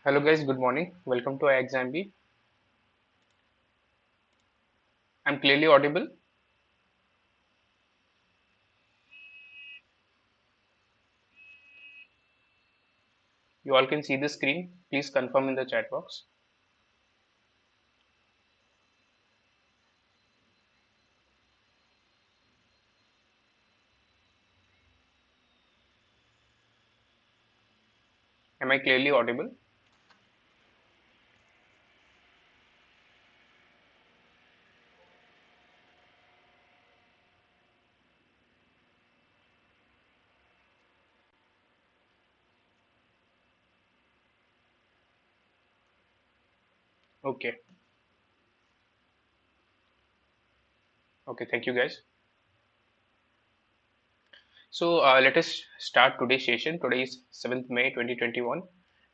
Hello guys, good morning. Welcome to ixamBee. I'm clearly audible. You all can see the screen. Please confirm in the chat box. Am I clearly audible? Okay. Okay, thank you guys. So let us start today's session. Today is 7th May 2021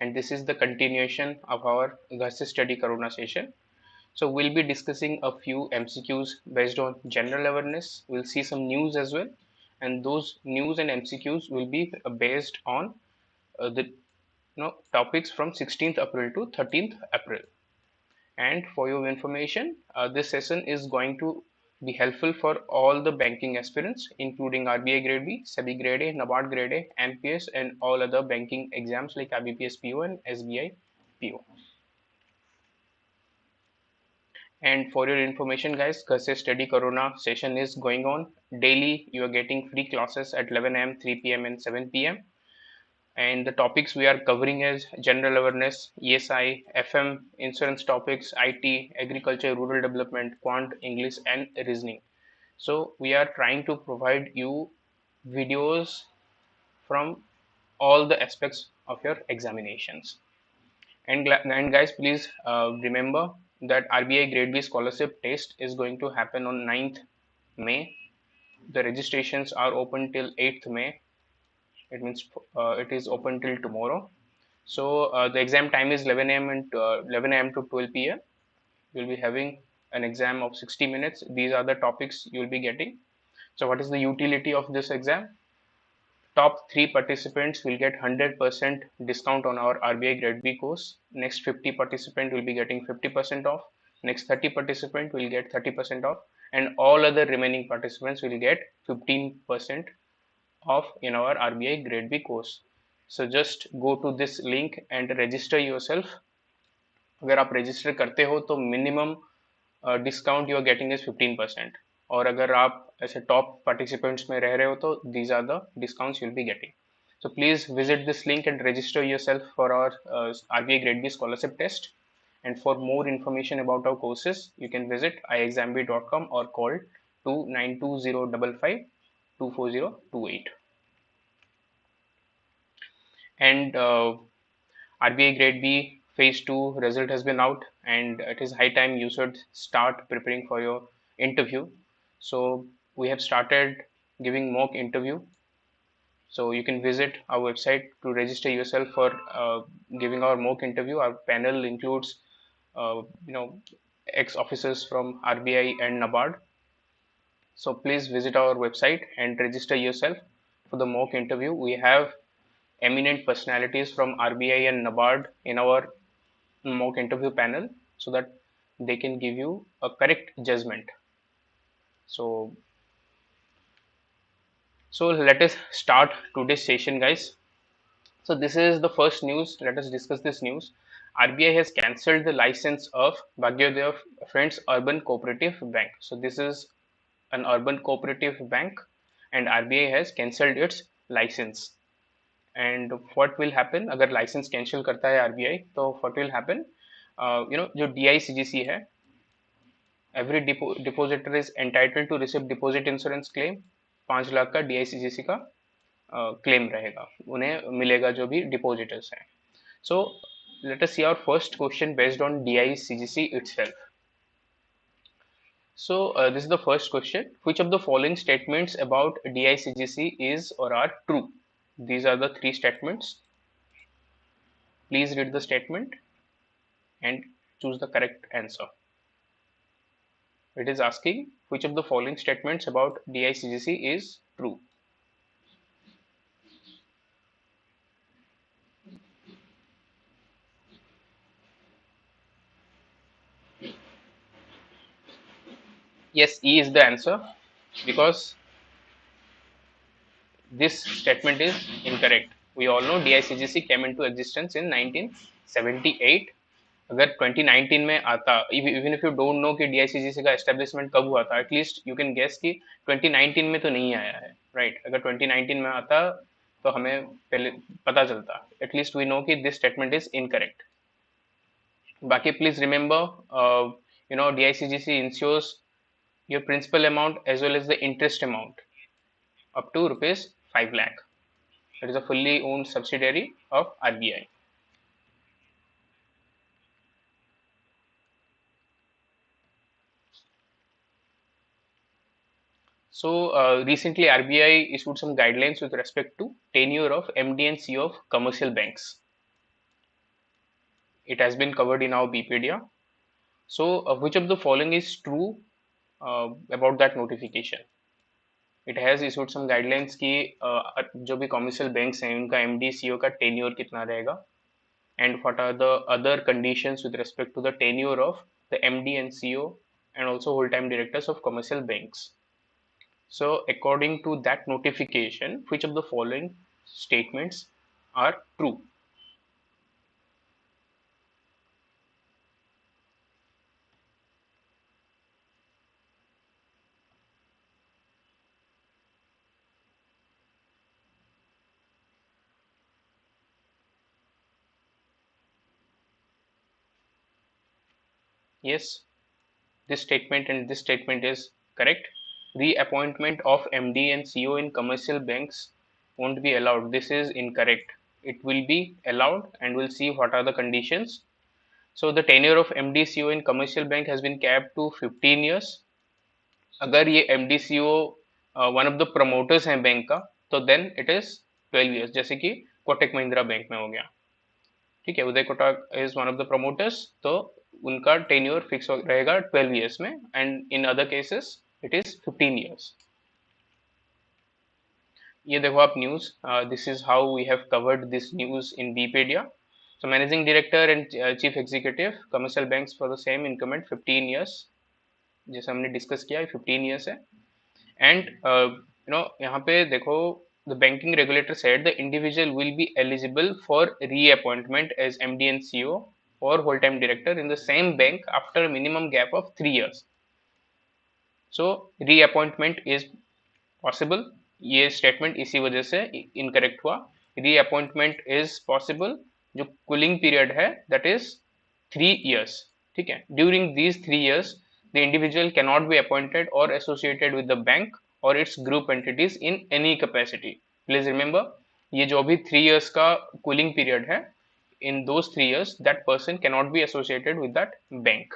and this is the continuation of our Ghar se Study Corona session. So we'll be discussing a few MCQs based on general awareness. We'll see some news as well, and those news and MCQs will be based on the topics from 16th April to 13th April. And for your information, this session is going to be helpful for all the banking aspirants, including RBI Grade B, SEBI Grade A, NABARD Grade A, NPS, and all other banking exams like IBPS PO and SBI PO. And for your information, guys, Ghar se Study Corona session is going on daily. You are getting free classes at 11 a.m., 3 p.m., and 7 p.m. And the topics we are covering is general awareness, ESI, FM, insurance topics, IT, agriculture, rural development, quant, English, and reasoning. So we are trying to provide you videos from all the aspects of your examinations. And guys, please remember that RBI Grade B scholarship test is going to happen on 9th May. The registrations are open till 8th May. It means it is open till tomorrow. So the exam time is 11 a.m. and 11 a.m. to 12 p.m. You'll be having an exam of 60 minutes. These are the topics you'll be getting. So what is the utility of this exam? Top 3 participants will get 100% discount on our RBI Grade B course. Next 50 participant will be getting 50% off. Next 30 participant will get 30% off, and all other remaining participants will get 15% off in our RBI Grade B course. So just go to this link and register yourself. अगर आप register करते हो तो minimum discount you are getting is 15%, और अगर आप ऐसे top participants में रह रहे हो तो these are the discounts you'll be getting. So please visit this link and register yourself for our RBI Grade B scholarship test. And for more information about our courses, you can visit ixamBee.com or call to 92055 24028. And RBI Grade B Phase 2 result has been out, and it is high time you should start preparing for your interview. So we have started giving mock interview. So you can visit our website to register yourself for giving our mock interview. Our panel includes, uh, you know, ex-officers from RBI and NABARD. So please visit our website and register yourself for the mock interview. We have eminent personalities from RBI and NABARD in our mock interview panel so that they can give you a correct judgment. So let us start today's session, guys. So this is the first news. Let us discuss this news. RBI has cancelled the license of Bhagyodaya Friends Urban Cooperative Bank. So this is an urban cooperative bank, and RBI has cancelled its license. And what will happen अगर licence cancel करता है RBI, तो what will happen, जो DICGC है, every depositor is entitled to receive deposit insurance claim. 5 lakh का DICGC का claim रहेगा, उन्हें मिलेगा जो भी डिपोजिटर्स हैं. So let us see our first question based on DICGC itself. So this is the first question. Which of the following statements about DICGC is or are true? These are the 3 statements. Please read the statement and choose the correct answer. It is asking which of the following statements about DICGC is true. Yes, E is the answer because this statement is incorrect. We all know DICGC came into existence in 1978. अगर 2019 में आता, even if you don't know कि DICGC का establishment कब हुआ था, at least you can guess कि 2019 में तो नहीं आया है, राइट? अगर 2019 में आता तो हमें पहले पता चलता, एटलीस्ट वी नो कि दिस स्टेटमेंट इज इनकरेक्ट. बाकी please remember, DICGC insures your principal amount as well as the interest amount up to rupees 5 lakh. It is a fully owned subsidiary of RBI. So recently RBI issued some guidelines with respect to tenure of MD and CEO of commercial banks. It has been covered in our Bpedia. So which of the following is true about that notification? It has issued some guidelines कि जो भी commercial banks हैं उनका MD CEO का tenure कितना रहेगा, and what are the other conditions with respect to the tenure of the MD and CEO and also whole-time directors of commercial banks. So according to that notification, which of the following statements are true? Yes, this statement and this statement is correct. Reappointment of MD and CEO in commercial banks won't be allowed. This is incorrect. It will be allowed, and we'll see what are the conditions. So the tenure of MD CEO in commercial bank has been capped to 15 years. अगर ये MD CEO one of the promoters हैं bank का, तो then it is 12 years, जैसे कि Kotak Mahindra bank में हो गया. ठीक है, Uday Kotak is one of the promoters, तो उनका टेन्योर फिक्स रहेगा 12 years में, and in other cases it is 15 years. ये देखो आप news, this is how we have covered this news in Bpedia. So managing director and chief executive commercial banks for the same increment 15 years, जैसे हमने discuss किया 15 years है. And यहाँ पे देखो, the banking regulator said the individual will be eligible for reappointment as MD and CEO or whole-time director in the same bank after a minimum gap of 3 years. So reappointment is possible. ये statement इसी वजह से incorrect हुआ. Reappointment is possible. जो cooling period है that is 3 years. ठीक है, during these 3 years the individual cannot be appointed or associated with the bank or its group entities in any capacity. Please remember, ये जो भी 3 years का cooling period है, in those 3 years that person cannot be associated with that bank.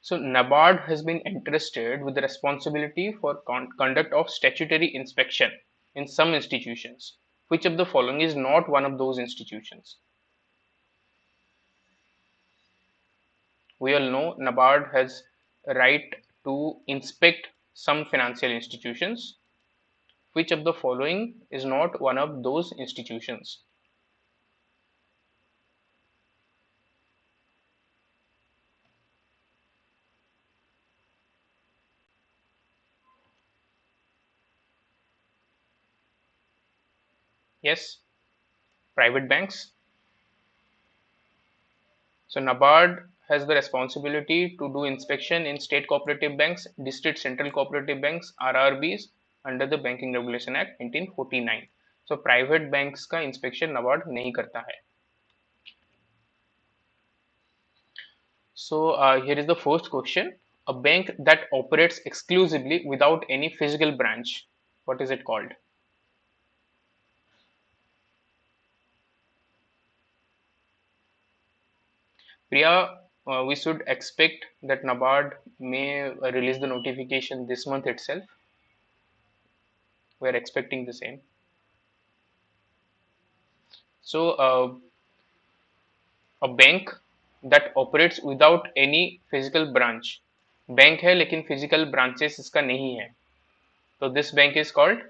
So NABARD has been entrusted with the responsibility for conduct of statutory inspection in some institutions. Which of the following is not one of those institutions? We all know NABARD has a right to inspect some financial institutions. Which of the following is not one of those institutions? Yes, private banks. So NABARD has the responsibility to do inspection in state cooperative banks, district central cooperative banks, RRBs, under the Banking Regulation Act 1949. So private banks का inspection NABARD नहीं करता है. So here is the first question. A bank that operates exclusively without any physical branch, what is it called? Priya, we should expect that NABARD may release the notification this month itself. We are expecting the same. So a bank that operates without any physical branch, bank है लेकिन physical branches इसका नहीं है, तो this bank is called,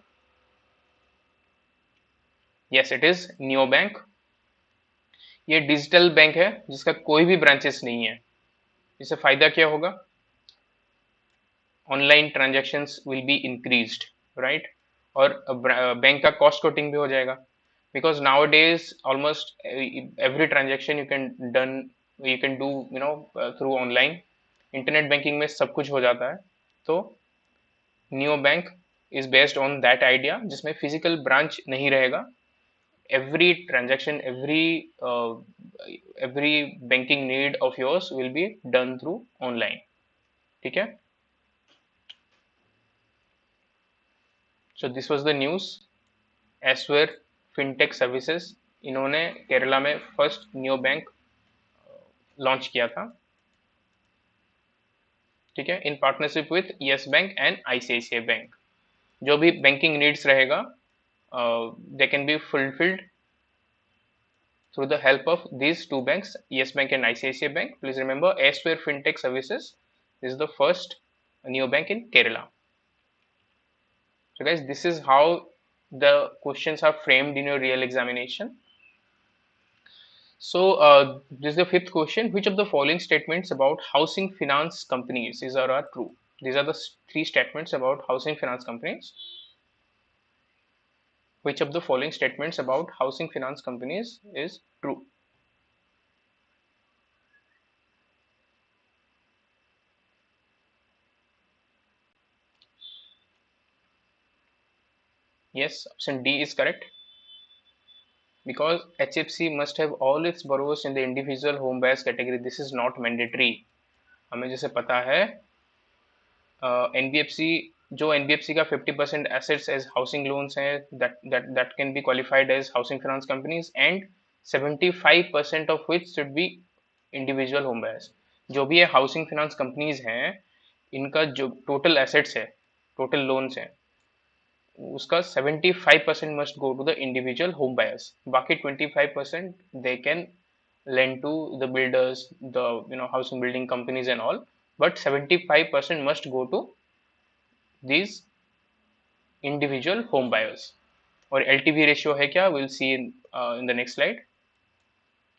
yes it is neo bank. ये digital bank है जिसका कोई भी ब्रांचेस नहीं है. इससे फायदा क्या होगा? Online transactions will be increased, right? और बैंक का कॉस्ट कटिंग भी हो जाएगा, because nowadays almost every transaction you can do through online. Internet banking में सब कुछ हो जाता है. तो neo bank is based on that idea, जिसमें फिजिकल ब्रांच नहीं रहेगा. Every transaction, every banking need of yours will be done through online. ठीक है. So this was the news. एसवेयर फिनटेक सर्विसेज, इन्होंने केरला में फर्स्ट नियो बैंक लॉन्च किया था. ठीक है. In partnership with yes bank and ICICI bank. जो भी बैंकिंग नीड्स रहेगा they can be fulfilled through the help of these two banks, Yes Bank and ICICI Bank. Please remember, Asphere FinTech Services is the first neobank in Kerala. So guys, this is how the questions are framed in your real examination. So this is the fifth question. Which of the following statements about housing finance companies are true? These are the three statements about housing finance companies. Which of the following statements about housing finance companies is true? Yes, option D is correct. Because HFC must have all its borrowers in the individual home buyers category. This is not mandatory. हमें जैसे पता है NBFC, जो NBFC का 50% assets as housing loans हैं, that can be qualified as housing finance companies, and 75% of which should be individual home buyers. जो भी ये housing finance companies हैं, इनका जो total assets है, total loans है, उसका 75% must go to the individual home buyers. बाकी 25% they can lend to the builders, the housing building companies and all, but 75% must go to these individual home buyers. और LTV ratio है क्या? We'll see in the next slide.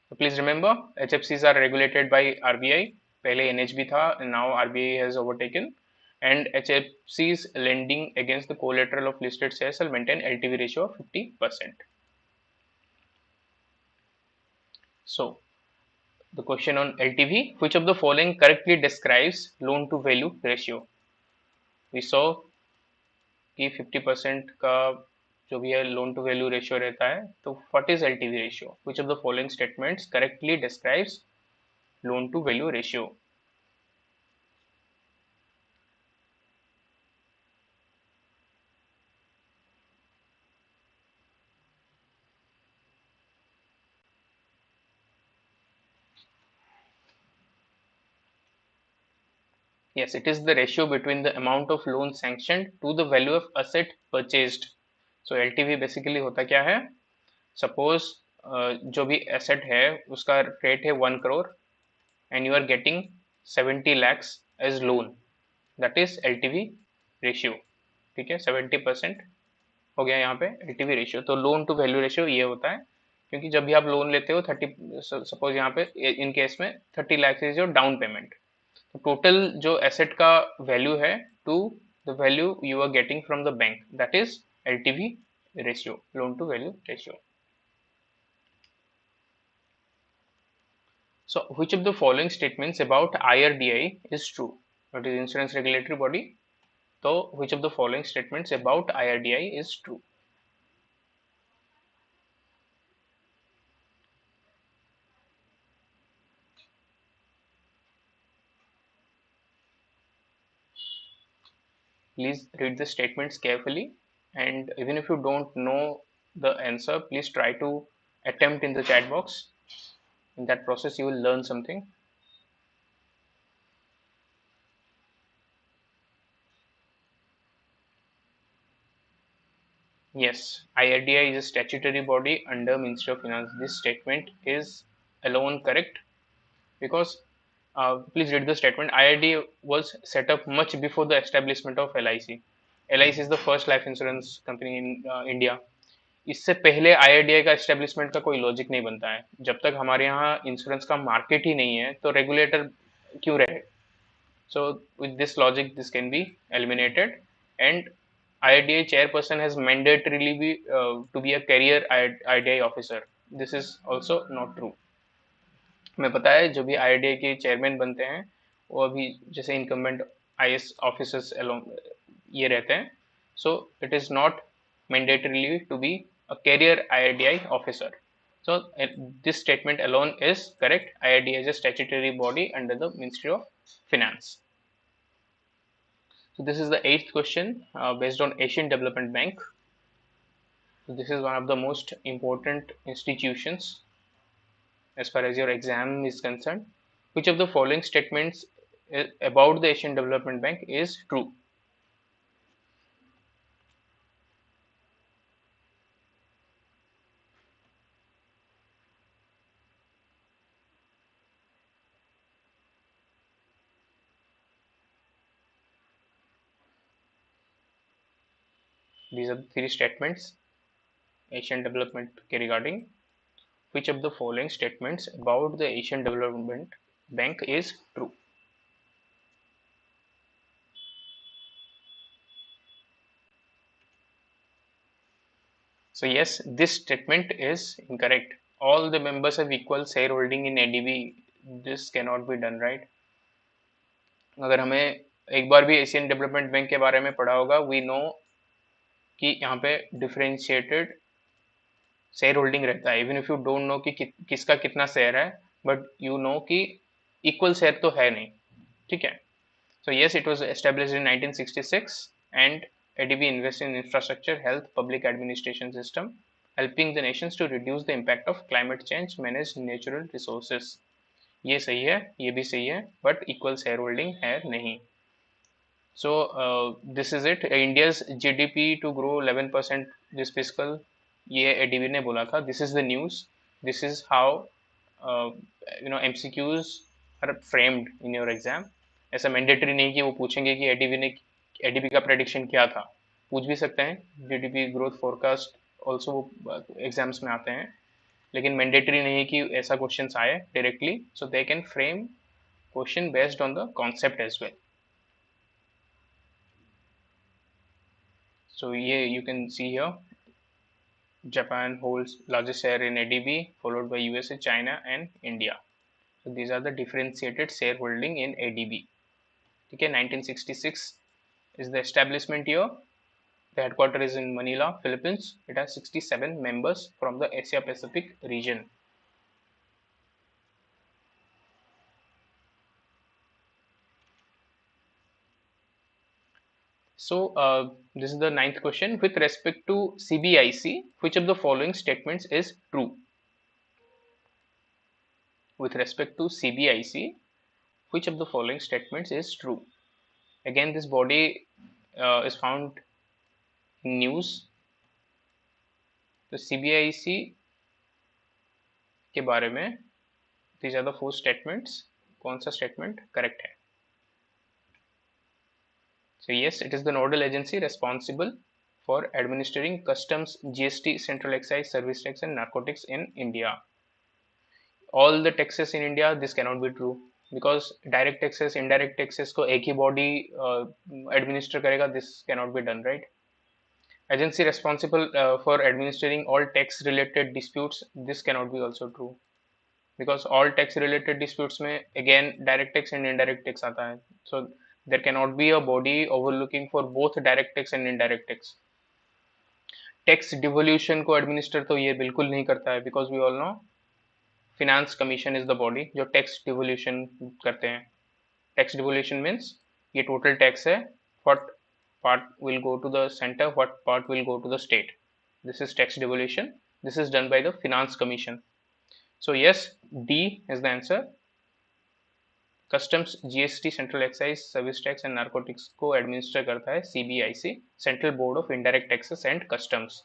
So please remember, HFCs are regulated by RBI. पहले NHB था, and now RBI has overtaken. And HFCs lending against the collateral of listed shares will maintain LTV ratio of 50%. So the question on LTV: which of the following correctly describes loan to value ratio? We saw कि 50% का जो भी है loan to value ratio रहता है. तो what is LTV ratio? which of the following statements correctly describes loan to value ratio? Yes, it is the ratio between the amount of loan sanctioned to the value of asset purchased. So LTV basically होता क्या है? Suppose जो भी asset है उसका rate है 1 crore and you are getting 70 lakhs as loan. That is LTV ratio. ठीक है, 70% हो गया यहाँ पे LTV रेशियो. तो लोन टू वैल्यू रेशियो ये होता है, क्योंकि जब भी आप लोन लेते हो 30, सपोज यहाँ पे इन केस में 30 lakh is your down payment. तो टोटल जो एसेट का वैल्यू है to the value you are getting from the bank, that is LTV ratio, loan to value ratio. So which of the following statements about IRDAI is true? That is insurance regulatory body. So which of the following statements about IRDAI is true? Please read the statements carefully, and even if you don't know the answer, please try to attempt in the chat box. In that process you will learn something. Yes, IRDAI is a statutory body under Ministry of Finance. This statement is alone correct because please read the statement. IRDAI was set up much before the establishment of LIC. LIC is the first life insurance company in India. इससे पहले IRDAI का establishment का कोई logic नहीं बनता है. जब तक हमारे यहाँ इंश्योरेंस का मार्केट ही नहीं है, तो रेगुलेटर क्यों रहे? So with this logic, this can be eliminated, and IRDAI chairperson has mandatorily to be a career IRDAI officer. This is also not true. हमें पता है जो भी IRDAI के चेयरमैन बनते हैं वो अभी जैसे इनकम्बेंट IS ऑफिसर्स ये रहते हैं. So it is not mandatorily to be a career IRDAI officer. So this statement alone is correct. IRDAI is a statutory body under the Ministry of Finance. So this is the eighth question based on Asian Development Bank. So this is one of the most important institutions as far as your exam is concerned. Which of the following statements about the Asian Development Bank is true? These are the three statements Asian development के regarding. Which of the following statements about the Asian Development Bank is true? So yes, this statement is incorrect. All the members have equal shareholding in ADB. This cannot be done, right? अगर हमें एक बार भी Asian development bank के बारे में पढ़ा होगा, we know कि यहाँ पे डिफरेंशिएटेड शेयर होल्डिंग रहता है. Even if you don't know कि किसका कितना शेयर है, बट यू नो कि इक्वल शेयर तो है नहीं. ठीक है. So yes, it was established in 1966, and ADB invests in infrastructure, health, public administration system, helping the nations to reduce the impact of climate change, manage natural resources. ये सही है, ये भी सही है, but equal shareholding है नहीं. So this is it. India's GDP to grow 11% this fiscal. ये ADB ने बोला था. This is the news. This is how MCQs are framed in your exam. ऐसा मैंडेटरी नहीं कि वो पूछेंगे कि एडीबी का प्रेडिक्शन क्या था. पूछ भी सकते हैं. GDP growth forecast also exams में आते हैं, लेकिन मैंडेटरी नहीं कि ऐसा क्वेश्चंस आए directly. So they can frame question based on the concept as well. So yeah, you can see here Japan holds largest share in ADB, followed by USA, China and India. So these are the differentiated shareholding in ADB. Okay, 1966 is the establishment year. The headquarters is in Manila, Philippines. It has 67 members from the Asia Pacific region. So this is the ninth question. With respect to CBIC, which of the following statements is true? With respect to CBIC, which of the following statements is true? Again, this body is found in news. तो CBIC के बारे में these are the four statements. कौन सा statement correct है? So yes, it is the nodal agency responsible for administering customs, GST, central excise, service tax and narcotics in India. All the taxes in India, this cannot be true, because direct taxes, indirect taxes को एक ही body administer करेगा. This cannot be done, right? Agency responsible for administering all tax related disputes, this cannot be also true, because all tax related disputes में again direct tax and indirect tax आता है. So there cannot be a body overlooking for both direct tax and indirect tax. Tax devolution को administer तो ये बिल्कुल नहीं करता है, because we all know finance commission is the body जो tax devolution करते हैं. Tax devolution means ये total tax है, what part will go to the center, what part will go to the state. This is tax devolution. This is done by the finance commission. So yes, D is the answer. Customs, GST, central excise, service tax and narcotics को administer करता है CBIC, Central Board of Indirect Taxes and Customs.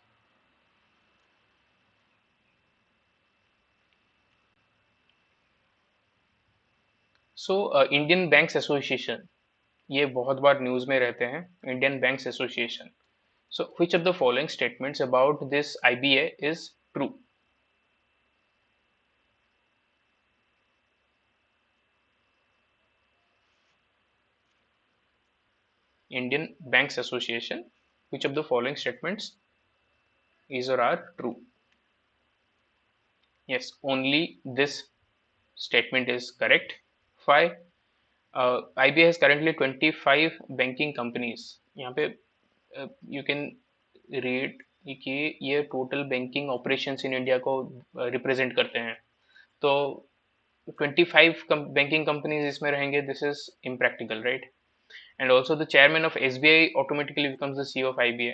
So Indian Banks Association, ये बहुत बार news में रहते हैं. Indian Banks Association. So which of the following statements about this IBA is true? Indian Banks Association. Which of the following statements is or are true? Yes, only this statement is correct. 5. IBA has currently 25 banking companies. यहाँ पे you can read कि ये total banking operations in India को represent करते हैं. तो 25 banking companies इसमें रहेंगे. This is impractical, right? And also the chairman of SBI automatically becomes the CEO of IBA.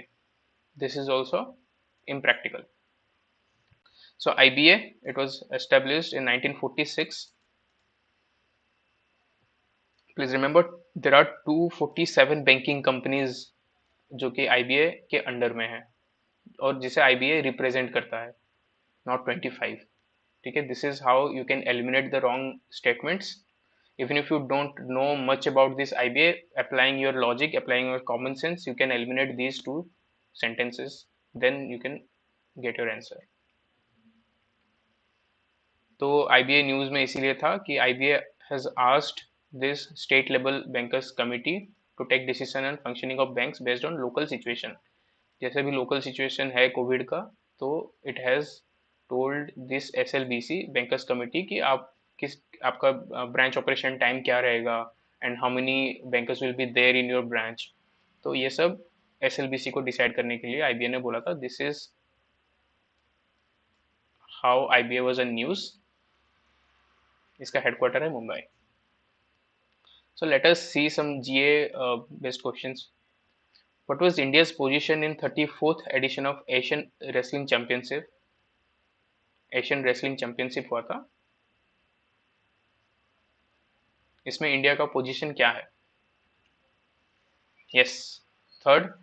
This is also impractical. So IBA, it was established in 1946. Please remember there are 247 banking companies जो कि IBA के under में है और जिसे IBA represent करता है, not 25. ठीक है, this is how you can eliminate the wrong statements. Even if you don't know much about this IBA, applying your logic, applying your common sense, you can eliminate these two sentences, then you can get your answer. तो IBA news में इसीलिए था कि IBA has asked this state level bankers committee to take decision on functioning of banks based on local situation. जैसे भी local situation है Covid का, तो it has told this SLBC bankers committee कि आपका ब्रांच ऑपरेशन टाइम क्या रहेगा and how many bankers will be there in your branch. तो ये सब SLBC को डिसाइड करने के लिए IBA ने बोला था. This is how IBA was a news. इसका हेडक्वार्टर है Mumbai. So let us see some GA based questions. What was India's position in 34th edition of Asian Wrestling Championship? Asian wrestling championship हुआ था. इसमें India का position क्या है? Yes, third.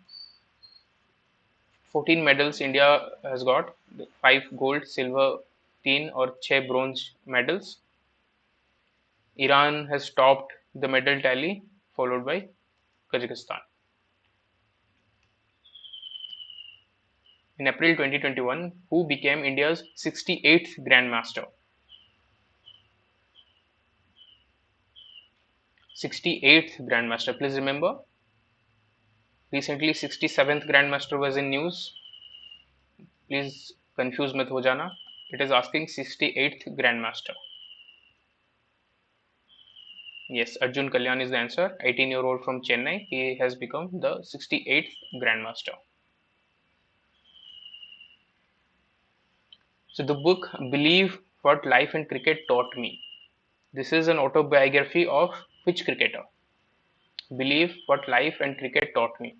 14 medals India has got. 5 gold, silver 3 और 6 bronze medals. Iran has topped the medal tally followed by Kazakhstan. In April 2021, who became India's 68th Grandmaster? 68th Grandmaster. Please remember, recently 67th Grandmaster was in news. Please confuse मत हो जाना. It is asking 68th Grandmaster. Yes, Arjun Kalyan is the answer. 18-year-old from Chennai. He has become the 68th Grandmaster. So the book Believe What Life and Cricket Taught Me. This is an autobiography of which cricketer? Believe What Life and Cricket Taught Me.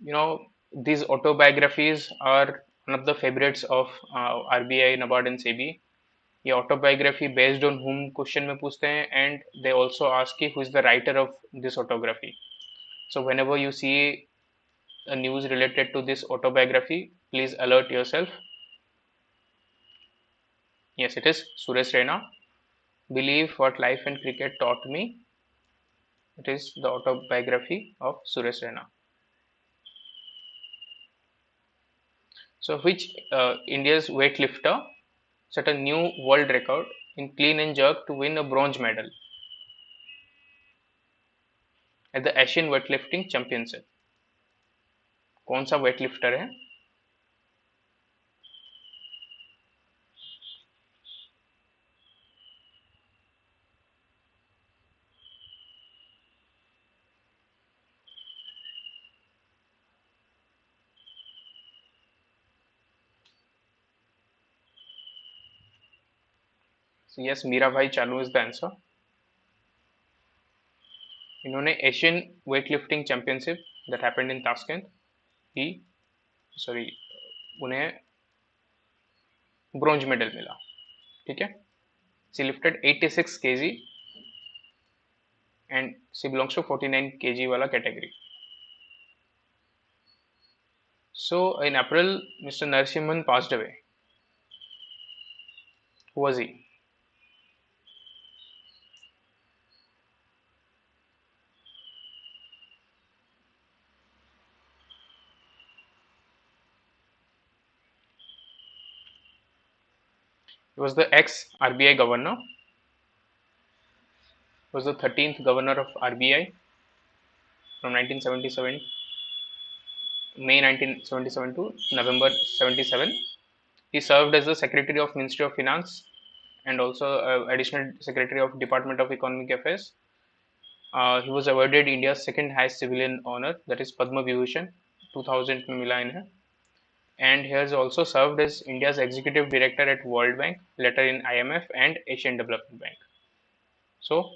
You know, these autobiographies are one of the favorites of RBI, NABARD and SEBI. ये autobiography based on whom question में पूछते हैं, and they also ask who is the writer of this autobiography. So whenever you see a news related to this autobiography, please alert yourself. Yes, it is Suresh Raina. Believe What Life and Cricket Taught Me. It is the autobiography of Suresh Raina. So which India's weightlifter set a new world record in clean and jerk to win a bronze medal at the Asian Weightlifting Championship? कौन सा weightlifter है? So yes, Mirabai Chanu is the answer. इन्होंने Asian weightlifting championship that happened in Tashkent, उन्हें bronze medal मिला. ठीक है. She lifted 86 kg and she belongs to 49 kg वाला category. So in April, Mr. Narasimhan passed away. Who was he? He was the ex RBI governor. was the 13th governor of RBI from 1977, May 1977 to November 77. He served as the Secretary of Ministry of Finance and also Additional Secretary of Department of Economic Affairs. He was awarded India's second highest civilian honor, that is Padma Vibhushan, 2000 में मिला इन्हें. And he has also served as India's Executive Director at World Bank, later in IMF and Asian Development Bank. So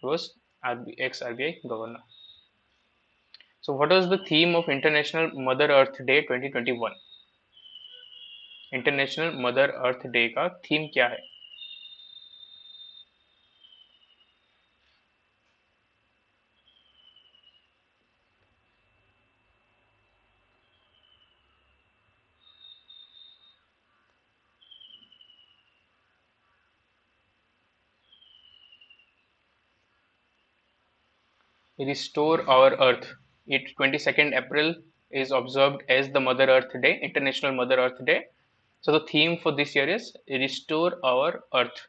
he was ex-RBI governor. So what was the theme of International Mother Earth Day 2021? International mother earth day का theme क्या है? Restore our earth. It 22nd April is observed as the Mother Earth Day, International Mother Earth Day. So the theme for this year is Restore our Earth.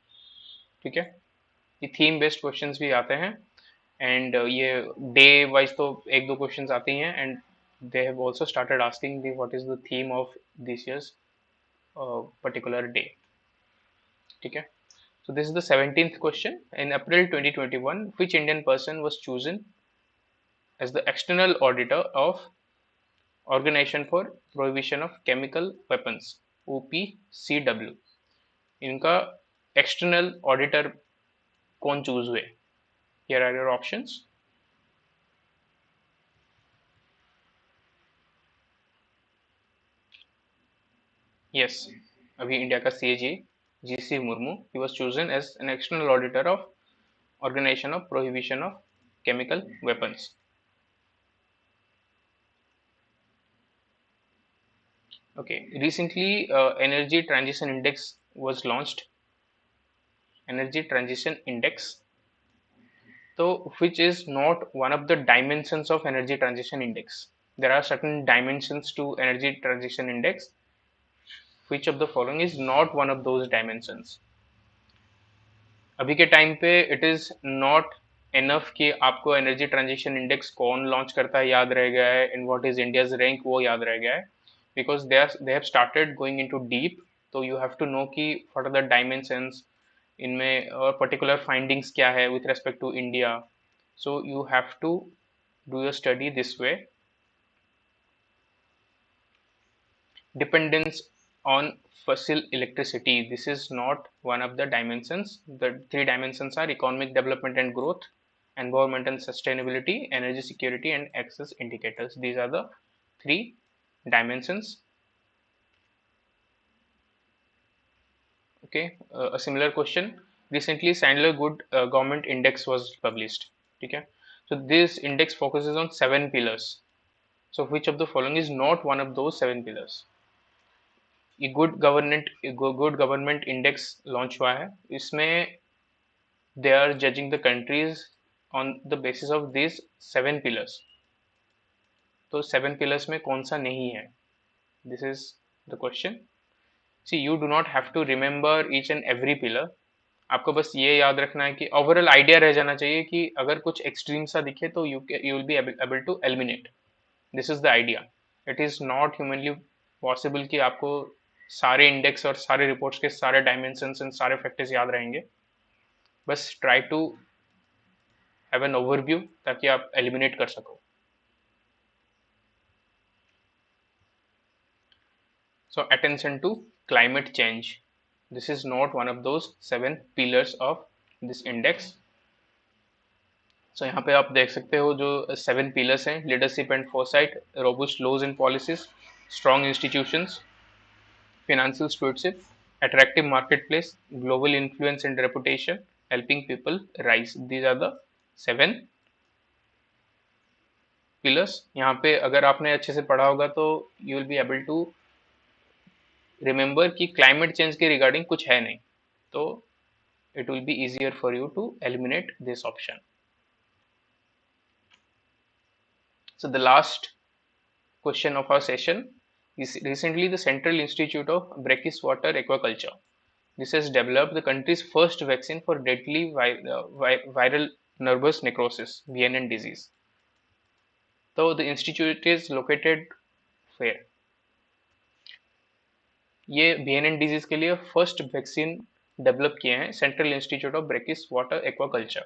ठीक है, ये theme based questions भी आते हैं and ये day wise तो एक दो क्वेश्चंस आते ही हैं and they have also started asking the what is the theme of this year's particular day. ठीक है, so this is the 17th question. In April 2021, which Indian person was chosen as the external auditor of Organization for Prohibition of Chemical Weapons, OPCW? इनका external auditor कौन choose हुए? Here are your options. Yes, अभी India का CAG GC Murmu, he was chosen as an external auditor of Organization of Prohibition of Chemical Weapons. Okay, recently Energy Transition Index was launched. Energy Transition Index, so which is not one of the dimensions of Energy Transition Index. There are certain dimensions to Energy Transition Index. Which of the following is not one of those dimensions? अभी के time पे it is not enough कि आपको energy transition index कौन launch करता है याद रह गया है and what is India's rank वो याद रह गया है, because they have started going into deep. तो यू हैव टू नो कि व्हाट आर द डायमेंशंस इनमें और पर्टिकुलर फाइंडिंग्स क्या है with respect to India. So you have to do your study this way. Dependence on fossil electricity, this is not one of the dimensions. The three dimensions are economic development and growth, environment and sustainability, energy security and access indicators. These are the three dimensions. Okay, a similar question. Recently Chandler Good Government Index was published. Okay, so this index focuses on 7 pillars. So which of the following is not one of those 7 pillars? ये good government index launch हुआ है. इसमें they are judging the countries on the basis of this 7 pillars. तो 7 pillars में कौन सा नहीं है? This is the question. See you do not have to remember each and every pillar. आपको बस ये याद रखना है कि ओवरऑल आइडिया रह जाना चाहिए कि अगर कुछ एक्सट्रीम सा दिखे तो you will be able to eliminate. This is the idea. It is not humanly possible कि आपको सारे इंडेक्स और सारे रिपोर्ट्स के सारे डायमेंशंस एंड सारे फैक्टर्स याद रहेंगे. बस try to have an overview ताकि आप एलिमिनेट कर सको. So attention to climate change. This is not one of those 7 pillars of this index. So यहाँ पे आप देख सकते हो जो 7 पिलर्स हैं: leadership and foresight, robust laws and policies, strong institutions, financial stewardship, attractive marketplace, global influence and reputation, helping people rise. These are the 7 pillars. यहाँ पे अगर आपने अच्छे से पढ़ा होगा तो you will be able to remember कि climate change के regarding कुछ है नहीं, तो it will be easier for you to eliminate this option. So the last question of our session is recently the Central Institute of Brackish Water Aquaculture This has developed the country's first vaccine for deadly viral nervous necrosis (VNN) disease. So the institute is located where? ये VNN disease के लिए first vaccine develop किए हैं central institute of brackish water aquaculture.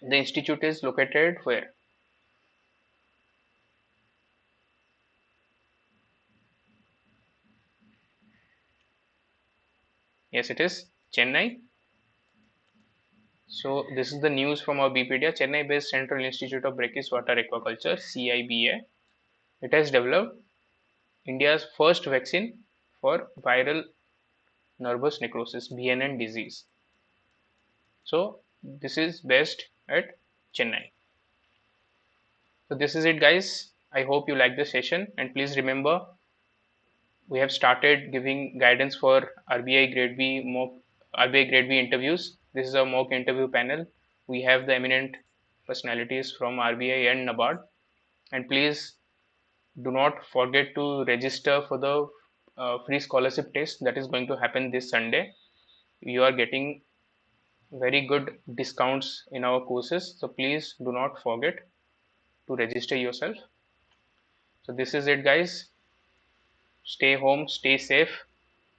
The institute is located where? Yes, it is Chennai. So this is the news from our Bpedia. Chennai-based Central Institute of Brackish Water Aquaculture (CIBA). It has developed India's first vaccine for viral nervous necrosis (VNN) disease. So this is based at Chennai. So this is it, guys. I hope you like the session, and please remember we have started giving guidance for RBI Grade B interviews. This is a mock interview panel. We have the eminent personalities from RBI and NABARD, and please do not forget to register for the free scholarship test that is going to happen this Sunday. You are getting very good discounts in our courses, so please do not forget to register yourself. So this is it, guys. Stay home, stay safe,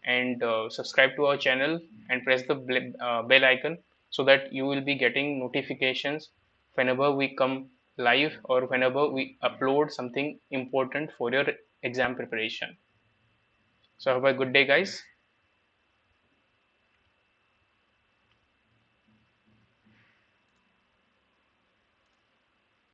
and subscribe to our channel and press the bell icon so that you will be getting notifications whenever we come live or whenever we upload something important for your exam preparation. So have a good day, guys.